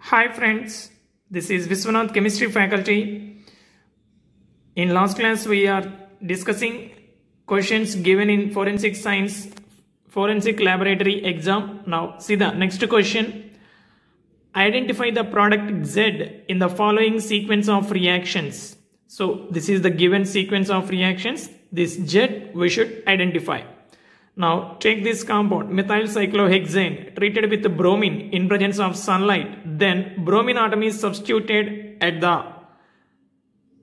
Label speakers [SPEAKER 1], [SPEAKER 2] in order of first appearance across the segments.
[SPEAKER 1] Hi friends, this is Viswanath, Chemistry faculty. In last class we are discussing questions given in forensic science, forensic laboratory exam. Now see the next question. Identify the product Z in the following sequence of reactions. So this is the given sequence of reactions. This Z we should identify. Now take this compound methyl cyclohexane treated with bromine in presence of sunlight. Then bromine atom is substituted at the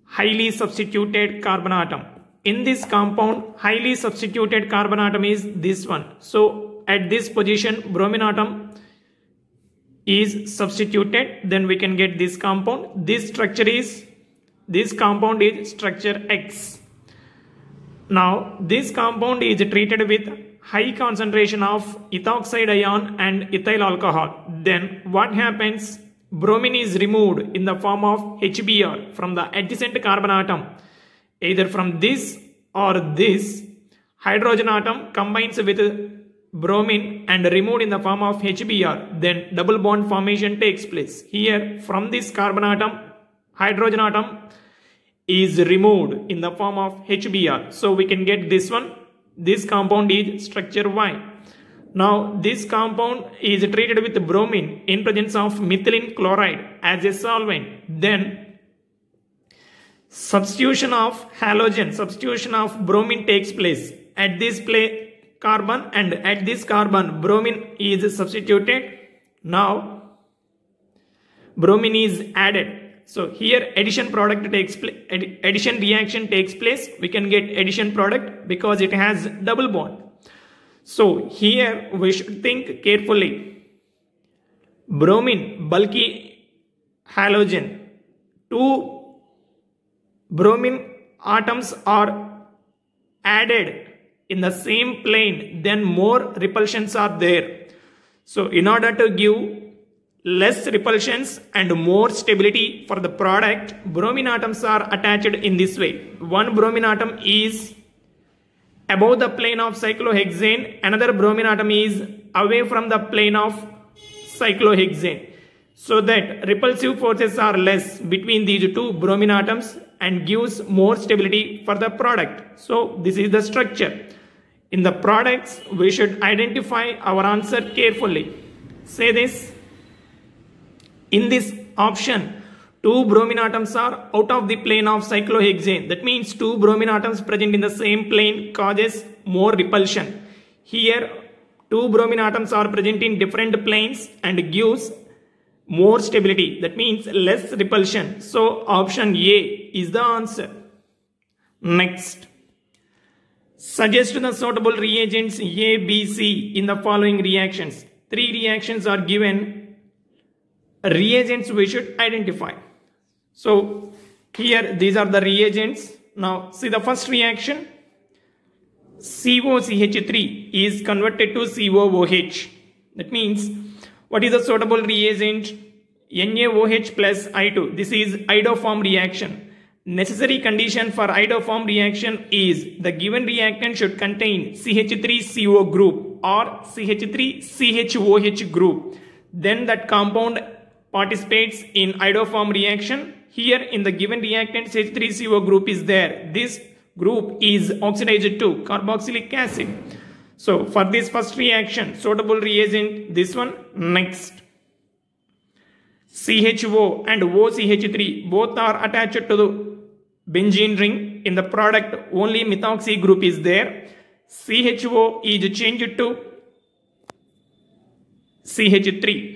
[SPEAKER 1] highly substituted carbon atom. In this compound, highly substituted carbon atom is this one. So at this position bromine atom is substituted. Then we can get this compound. This compound is structure X. Now this compound is treated with high concentration of ethoxide ion and ethyl alcohol. Then what happens? Bromine is removed in the form of HBr from the adjacent carbon atom. Either from this or this, hydrogen atom combines with bromine and removed in the form of HBr. Then double bond formation takes place. Here from this carbon atom, hydrogen atom is removed in the form of HBr. So we can get this one. This compound is structure Y. Now this compound is treated with bromine in presence of methylene chloride as a solvent. Then substitution of halogen, substitution of bromine takes place. At this carbon and at this carbon bromine is substituted. Now bromine is added. So here addition reaction takes place. We can get addition product because it has double bond. So here we should think carefully. Bromine, bulky halogen. Two bromine atoms are added in the same plane, then more repulsions are there. So in order to give less repulsions and more stability for the product, bromine atoms are attached in this way. One bromine atom is above the plane of cyclohexane, another bromine atom is away from the plane of cyclohexane, so that repulsive forces are less between these two bromine atoms and gives more stability for the product. So this is the structure. In the products we should identify our answer carefully. Say this. In this option, two bromine atoms are out of the plane of cyclohexane. That means two bromine atoms present in the same plane causes more repulsion. Here, two bromine atoms are present in different planes and gives more stability. That means less repulsion. So option A is the answer. Next. Suggest the suitable reagents A, B, C in the following reactions. Three reactions are given. Reagents we should identify. So here these are the reagents. Now see the first reaction. COCH3 is converted to COOH. That means what is the suitable reagent? NaOH plus I2. This is iodoform reaction. Necessary condition for iodoform reaction is the given reactant should contain CH3CO group or CH3CHOH group. Then that compound participates in iodoform reaction. Here in the given reactant CH3CO group is there. This group is oxidized to carboxylic acid. So for this first reaction, suitable reagent this one. Next. CHO and OCH3 both are attached to the benzene ring. In the product only methoxy group is there. CHO is changed to CH3.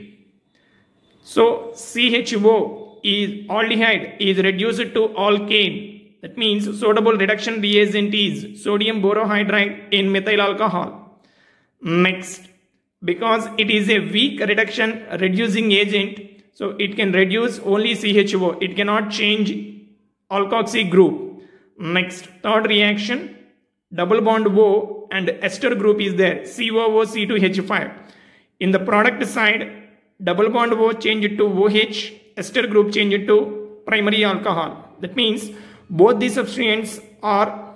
[SPEAKER 1] So CHO is aldehyde is reduced to alkane. That means suitable reduction reagent is sodium borohydride in methyl alcohol. Next, because it is a weak reduction reducing agent, so it can reduce only CHO. It cannot change alkoxy group. Next, third reaction, double bond O and ester group is there. COOC2H5. In the product side, double bond O changed to OH, ester group changed to primary alcohol. That means both these substituents are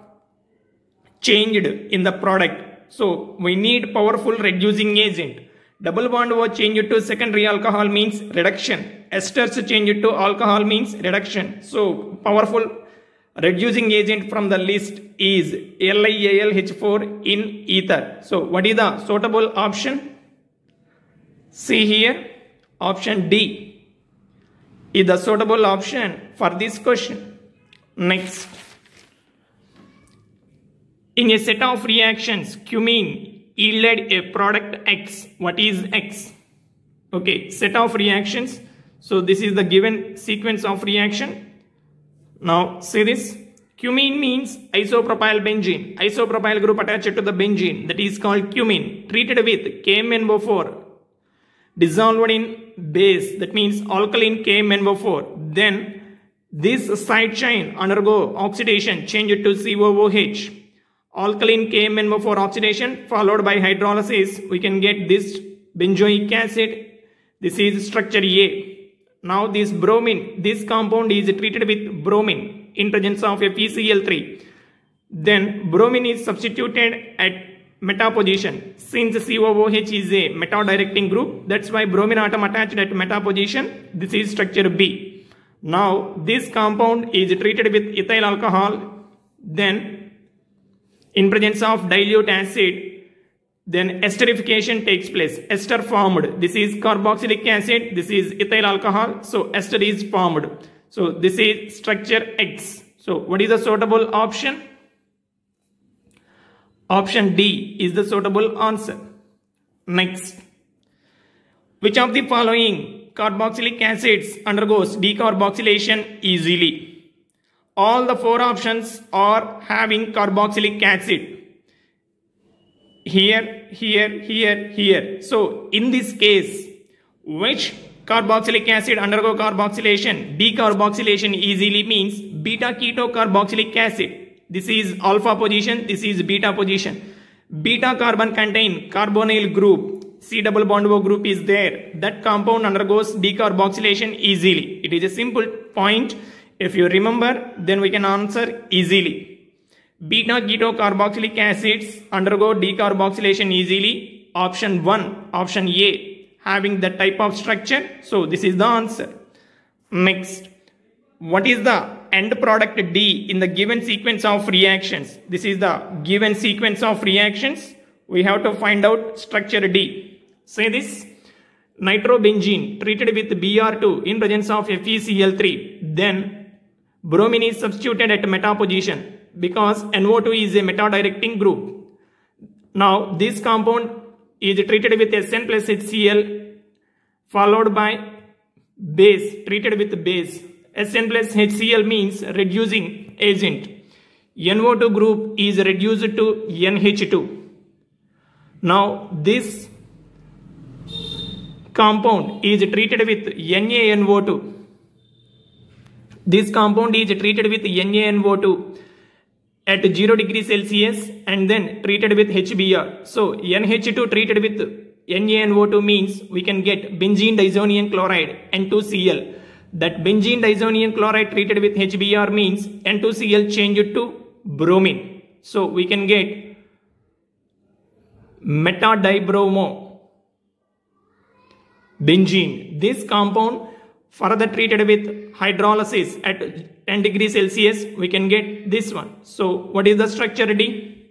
[SPEAKER 1] changed in the product. So we need powerful reducing agent. Double bond was changed to secondary alcohol means reduction. Esters changed to alcohol means reduction. So powerful reducing agent from the list is LiAlH4 in ether. So what is the suitable option? See here, option D is the suitable option for this question. Next, in a set of reactions, cumene yielded a product X. What is X? Okay, set of reactions. So this is the given sequence of reaction. Now see this. Cumene means isopropyl benzene. Isopropyl group attached to the benzene, that is called cumene, treated with KMnO4, dissolved in base, that means alkaline KMnO4. Then this side chain undergo oxidation, change it to COOH. Alkaline KMnO4 oxidation followed by hydrolysis, we can get this benzoic acid. This is structure A. Now this bromine, this compound is treated with bromine in presence of FeCl3. Then bromine is substituted at meta position. Since COOH is a meta directing group, that's why bromine atom attached at meta position. This is structure B. Now this compound is treated with ethyl alcohol. Then in presence of dilute acid, then esterification takes place. Ester formed. This is carboxylic acid. This is ethyl alcohol. So ester is formed. So this is structure X. So what is the suitable option? Option D is the suitable answer. Next, which of the following carboxylic acids undergoes decarboxylation easily? All the four options are having carboxylic acid. Here, here, here, here. So in this case, which carboxylic acid undergo carboxylation? Decarboxylation easily means beta keto carboxylic acid. This is alpha position, this is beta position. Beta carbon contain carbonyl group. C double bond O group is there. That compound undergoes decarboxylation easily. It is a simple point. If you remember, then we can answer easily. Beta keto carboxylic acids undergo decarboxylation easily. Option 1, option A, having that type of structure. So this is the answer. Next, what is the end product D in the given sequence of reactions? This is the given sequence of reactions. We have to find out structure D. Say this. Nitrobenzene treated with Br2 in presence of FeCl3. Then bromine is substituted at meta position because NO2 is a meta directing group. Now this compound is treated with Sn plus HCl followed by base, treated with base. Sn plus HCl means reducing agent. NO2 group is reduced to NH2. Now this compound is treated with NaNO2. This compound is treated with NaNO2 at 0 degrees Celsius and then treated with HBr. So NH2 treated with NaNO2 means we can get benzene diazonium chloride N2Cl. That benzene diazonium chloride treated with HBr means N2Cl changed to bromine. So we can get metadibromo benzene. This compound further treated with hydrolysis at 10 degrees Celsius, we can get this one. So what is the structure D?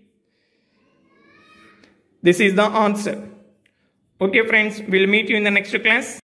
[SPEAKER 1] This is the answer. Okay friends, we'll meet you in the next class.